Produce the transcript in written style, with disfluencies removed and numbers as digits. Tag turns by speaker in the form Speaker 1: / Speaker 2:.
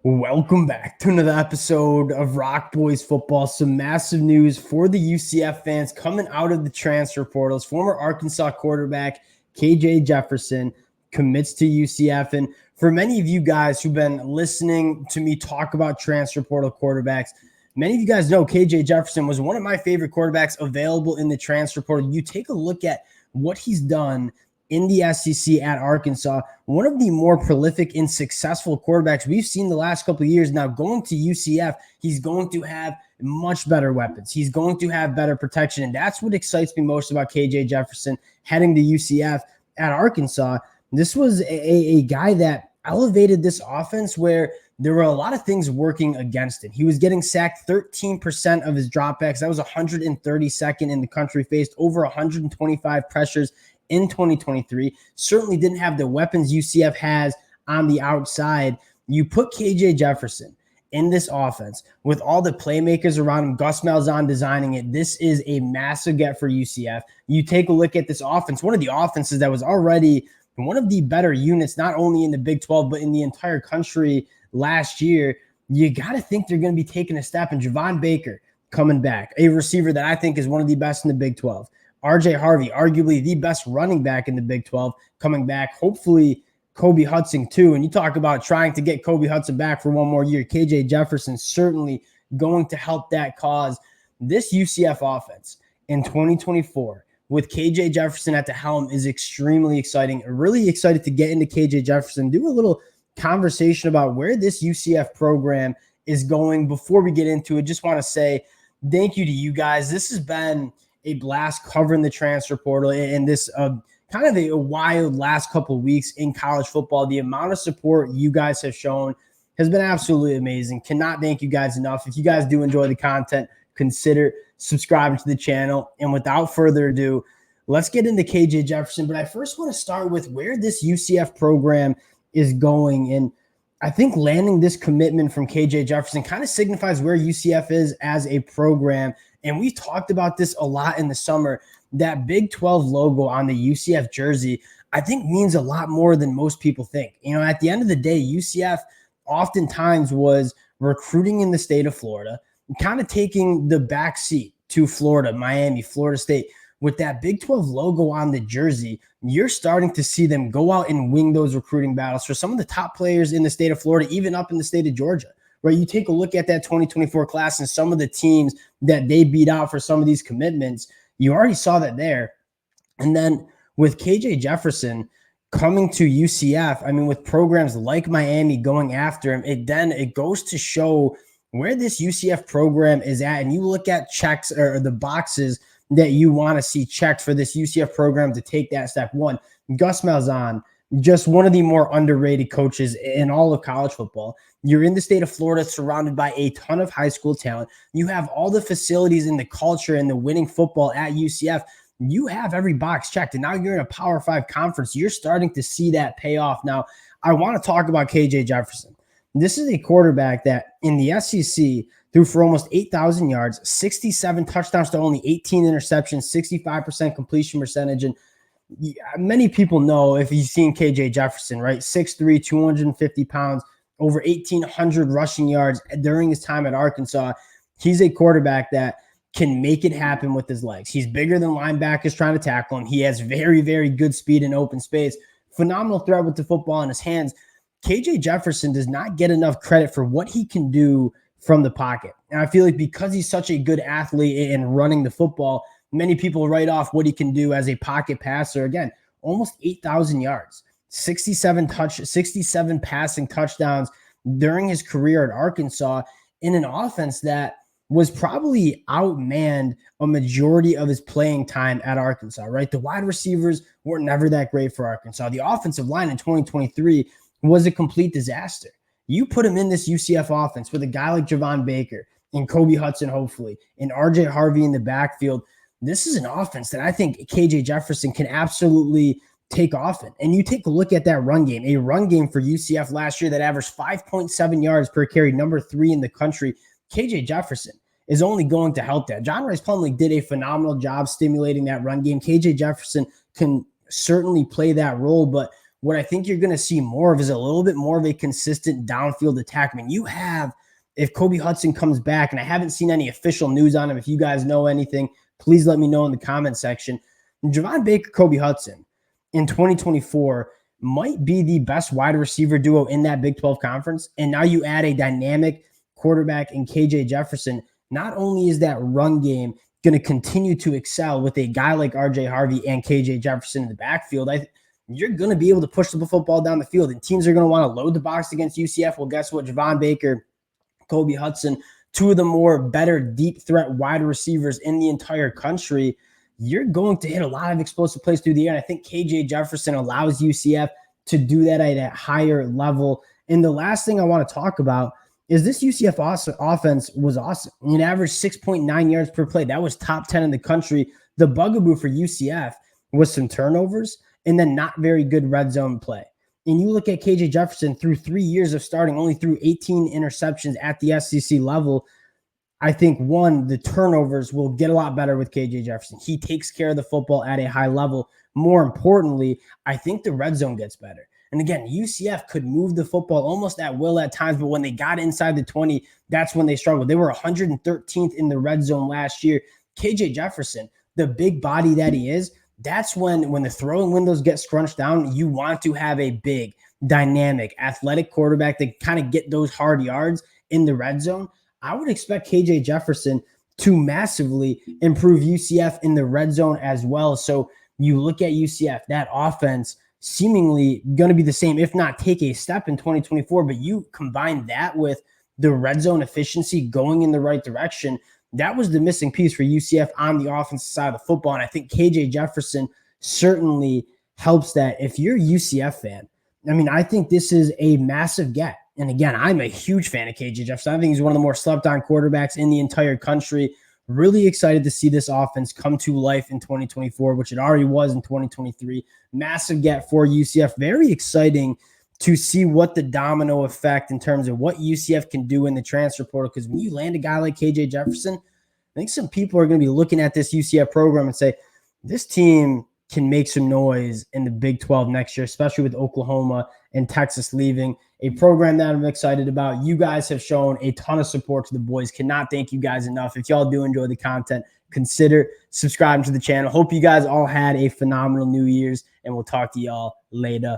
Speaker 1: Welcome back to another episode of Rock Boys Football. Some massive news for the UCF fans coming out of the transfer portals. Former Arkansas quarterback KJ Jefferson commits to UCF. And for many of you guys who've been listening to me talk about transfer portal quarterbacks, many of you guys know KJ Jefferson was one of my favorite quarterbacks available in the transfer portal. You take a look at what he's done in the SEC at Arkansas, one of the more prolific and successful quarterbacks we've seen the last couple of years. Now going to UCF, he's going to have much better weapons. He's going to have better protection. And that's what excites me most about KJ Jefferson heading to UCF at Arkansas. This was a guy that elevated this offense where there were a lot of things working against him. He was getting sacked 13% of his dropbacks. That was 132nd in the country, faced over 125 pressures in 2023. Certainly didn't have the weapons UCF has on the outside. You put KJ Jefferson in this offense with all the playmakers around him, Gus Malzahn designing it. This is a massive get for UCF. You take a look at this offense, one of the offenses that was already one of the better units, not only in the Big 12, but in the entire country last year. You got to think they're going to be taking a step. And Javon Baker coming back, a receiver that I think is one of the best in the Big 12. RJ Harvey, arguably the best running back in the Big 12, coming back. Hopefully, Kobe Hudson too. And you talk about trying to get Kobe Hudson back for one more year. KJ Jefferson certainly going to help that cause. This UCF offense in 2024 with KJ Jefferson at the helm is extremely exciting. Really excited to get into KJ Jefferson, do a little conversation about where this UCF program is going. Before we get into it, just want to say thank you to you guys. This has been a blast covering the transfer portal and this kind of a wild last couple of weeks in college football. The amount of support you guys have shown has been absolutely amazing. Cannot thank you guys enough. If you guys do enjoy the content, consider subscribing to the channel. And without further ado, let's get into KJ Jefferson. But I first want to start with where this UCF program is going. And I think landing this commitment from KJ Jefferson kind of signifies where UCF is as a program. And we talked about this a lot in the summer. That Big 12 logo on the UCF jersey, I think means a lot more than most people think. You know, at the end of the day, UCF oftentimes was recruiting in the state of Florida, kind of taking the back seat to Florida, Miami, Florida State. With that Big 12 logo on the jersey, you're starting to see them go out and win those recruiting battles for some of the top players in the state of Florida, even up in the state of Georgia. Right, you take a look at that 2024 class and some of the teams that they beat out for some of these commitments. You already saw that there. And then with KJ Jefferson coming to UCF, I mean, with programs like Miami going after him, it goes to show where this UCF program is at. And you look at checks or the boxes that you want to see checked for this UCF program to take that step. One, Gus Malzahn, just one of the more underrated coaches in all of college football. You're in the state of Florida, surrounded by a ton of high school talent. You have all the facilities and the culture and the winning football at UCF. You have every box checked, and now you're in a Power 5 conference. You're starting to see that pay off. Now, I want to talk about KJ Jefferson. This is a quarterback that in the SEC threw for almost 8,000 yards, 67 touchdowns to only 18 interceptions, 65% completion percentage, and many people know if you've seen KJ Jefferson, right? 6'3", 250 pounds, over 1,800 rushing yards during his time at Arkansas. He's a quarterback that can make it happen with his legs. He's bigger than linebackers trying to tackle him. He has very, very good speed in open space. Phenomenal threat with the football in his hands. KJ Jefferson does not get enough credit for what he can do from the pocket. And I feel like because he's such a good athlete in running the football, many people write off what he can do as a pocket passer. Again, almost 8,000 yards, 67 passing touchdowns during his career at Arkansas in an offense that was probably outmanned a majority of his playing time at Arkansas, right? The wide receivers were never that great for Arkansas. The offensive line in 2023 was a complete disaster. You put him in this UCF offense with a guy like Javon Baker and Kobe Hudson, hopefully, and RJ Harvey in the backfield. This is an offense that I think KJ Jefferson can absolutely take off in. And you take a look at that run game, a run game for UCF last year that averaged 5.7 yards per carry, number 3 in the country. KJ Jefferson is only going to help that. John Rice Plumlee did a phenomenal job stimulating that run game. KJ Jefferson can certainly play that role, but what I think you're going to see more of is a little bit more of a consistent downfield attack. I mean, you have, if Kobe Hudson comes back, and I haven't seen any official news on him, if you guys know anything, please let me know in the comment section. Javon Baker, Kobe Hudson in 2024 might be the best wide receiver duo in that Big 12 conference. And now you add a dynamic quarterback in KJ Jefferson. Not only is that run game going to continue to excel with a guy like RJ Harvey and KJ Jefferson in the backfield, you're going to be able to push the football down the field, and teams are going to want to load the box against UCF. Well, guess what? Javon Baker, Kobe Hudson, two of the more better deep threat wide receivers in the entire country. You're going to hit a lot of explosive plays through the air. And I think KJ Jefferson allows UCF to do that at a higher level. And the last thing I want to talk about is this UCF offense was awesome. It averaged 6.9 yards per play. That was top 10 in the country. The bugaboo for UCF was some turnovers and then not very good red zone play. And you look at KJ Jefferson through 3 years of starting, only threw 18 interceptions at the SEC level. I think, one, the turnovers will get a lot better with KJ Jefferson. He takes care of the football at a high level. More importantly, I think the red zone gets better. And again, UCF could move the football almost at will at times, but when they got inside the 20, that's when they struggled. They were 113th in the red zone last year. KJ Jefferson, the big body that he is, that's when the throwing windows get scrunched down, you want to have a big, dynamic, athletic quarterback that kind of get those hard yards in the red zone. I would expect KJ Jefferson to massively improve UCF in the red zone as well. So you look at UCF, that offense seemingly going to be the same, if not take a step in 2024, but you combine that with the red zone efficiency going in the right direction. That was the missing piece for UCF on the offensive side of the football. And I think KJ Jefferson certainly helps that. If you're a UCF fan, I mean, I think this is a massive get. And again, I'm a huge fan of KJ Jefferson. I think he's one of the more slept-on quarterbacks in the entire country. Really excited to see this offense come to life in 2024, which it already was in 2023. Massive get for UCF. Very exciting to see what the domino effect in terms of what UCF can do in the transfer portal. Because when you land a guy like KJ Jefferson, I think some people are going to be looking at this UCF program and say, this team can make some noise in the Big 12 next year, especially with Oklahoma and Texas leaving. A program that I'm excited about. You guys have shown a ton of support to the boys. Cannot thank you guys enough. If y'all do enjoy the content, consider subscribing to the channel. Hope you guys all had a phenomenal New Year's, and we'll talk to y'all later.